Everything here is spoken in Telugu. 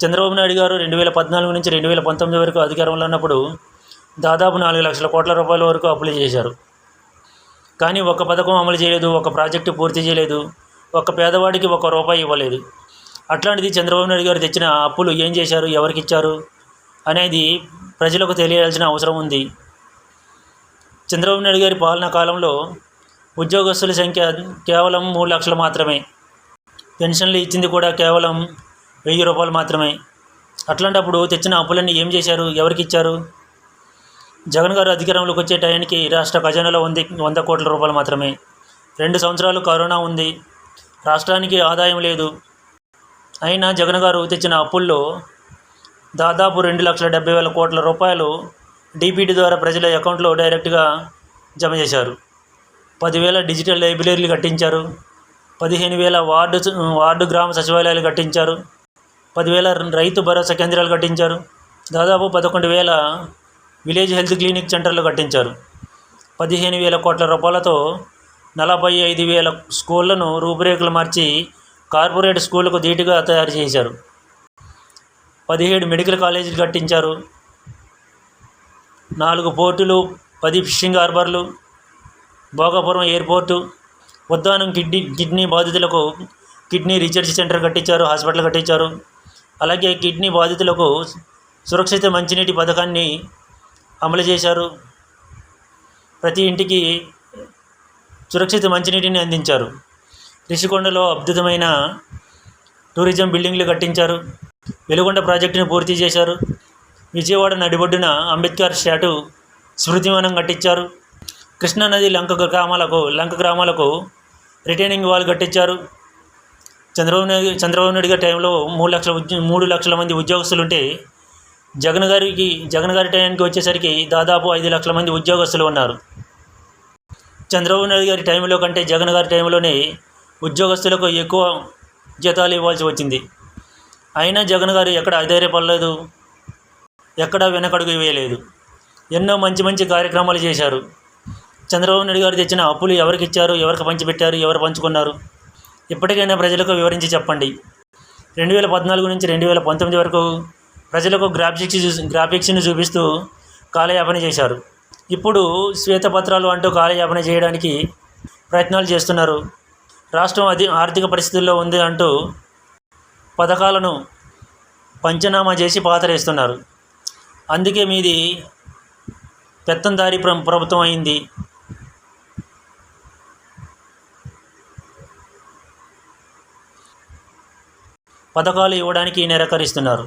చంద్రబాబు నాయుడు గారు 2014 నుంచి 2019 వరకు అధికారంలో ఉన్నప్పుడు దాదాపు 4 లక్షల కోట్ల రూపాయల వరకు అప్పులు చేశారు. కానీ ఒక్క పథకం అమలు చేయలేదు, ఒక ప్రాజెక్టు పూర్తి చేయలేదు, ఒక్క పేదవాడికి ఒక్క రూపాయి ఇవ్వలేదు. అట్లాంటిది చంద్రబాబు నాయుడు గారు తెచ్చిన అప్పులు ఏం చేశారు, ఎవరికి ఇచ్చారు అనేది ప్రజలకు తెలియాల్సిన అవసరం ఉంది. చంద్రబాబు నాయుడు గారి పాలనా కాలంలో ఉద్యోగస్తుల సంఖ్య కేవలం 3 లక్షలు మాత్రమే. పెన్షన్లు ఇచ్చింది కూడా కేవలం 1000 రూపాయలు మాత్రమే. అట్లాంటప్పుడు తెచ్చిన అప్పులన్నీ ఏం చేశారు, ఎవరికి ఇచ్చారు? జగన్ గారు అధికారంలోకి వచ్చే టైంకి రాష్ట్ర ఖజానాలో 100 కోట్ల రూపాయలు మాత్రమే. 2 సంవత్సరాలు కరోనా ఉంది, రాష్ట్రానికి ఆదాయం లేదు. అయినా జగన్ గారు తెచ్చిన అప్పుల్లో దాదాపు 2,70,000 కోట్ల రూపాయలు డీపీటీ ద్వారా ప్రజల అకౌంట్లో డైరెక్ట్గా జమ చేశారు. 10,000 డిజిటల్ లైబ్రరీలు కట్టించారు, 15,000 వార్డు గ్రామ సచివాలయాలు కట్టించారు, 10,000 రైతు భరోసా కేంద్రాలు కట్టించారు, దాదాపు 11,000 విలేజ్ హెల్త్ క్లినిక్ సెంటర్లు కట్టించారు. 15,000 కోట్ల రూపాయలతో 45,000 స్కూళ్లను రూపురేఖలు మార్చి కార్పొరేట్ స్కూళ్లకు ధీటుగా తయారు చేశారు. 17 మెడికల్ కాలేజీలు కట్టించారు, 4 పోర్టులు, 10 ఫిషింగ్ హార్బర్లు, భోగాపురం ఎయిర్పోర్టు, ఉద్దానం కిడ్నీ బాధితులకు కిడ్నీ రీసెర్చ్ సెంటర్ కట్టించారు, హాస్పిటల్ కట్టించారు. అలాగే కిడ్నీ బాధితులకు సురక్షిత మంచినీటి పథకాన్ని అమలు చేశారు. ప్రతి ఇంటికి సురక్షిత మంచినీటిని అందించారు. రిషికొండలో అద్భుతమైన టూరిజం బిల్డింగ్లు కట్టించారు. వెలుగొండ ప్రాజెక్టును పూర్తి చేశారు. విజయవాడ నడిబొడ్డున అంబేద్కర్ స్టాట్యూ స్మృతివనం కట్టించారు. కృష్ణానది లంక గ్రామాలకు రిటైనింగ్ వాల్ కట్టించారు. చంద్రబాబు నాయుడు గారి టైంలో 3 లక్షల మంది ఉద్యోగస్తులుంటే జగన్ గారి టైంకి వచ్చేసరికి దాదాపు 5 లక్షల మంది ఉద్యోగస్తులు ఉన్నారు. చంద్రబాబు నాయుడు గారి టైంలో కంటే జగన్ గారి టైంలోనే ఉద్యోగస్తులకు ఎక్కువ జీతాలు ఇవ్వాల్సి వచ్చింది. అయినా జగన్ గారు ఎక్కడ అధైర్యపడలేదు, ఎక్కడా వెనకడుగు వేయలేదు. ఎన్నో మంచి కార్యక్రమాలు చేశారు. చంద్రబాబు నాయుడు గారు తెచ్చిన అప్పులు ఎవరికి ఇచ్చారు, ఎవరికి పంచిపెట్టారు, ఎవరు పంచుకున్నారు? ఇప్పటికైనా ప్రజలకు వివరించి చెప్పండి. 2014 నుంచి 2019 వరకు ప్రజలకు గ్రాఫిక్స్ని చూపిస్తూ కాలయాపన చేశారు. ఇప్పుడు శ్వేతపత్రాలు అంటూ కాలయాపన చేయడానికి ప్రయత్నాలు చేస్తున్నారు. రాష్ట్రం ఆర్థిక పరిస్థితుల్లో ఉంది అంటూ పథకాలను పంచనామా చేసి పాతరేస్తున్నారు. అందుకే మీది పెత్తందారీ ప్రభుత్వం అయింది. పథకాలు ఇవ్వడానికి నిరాకరిస్తున్నారు.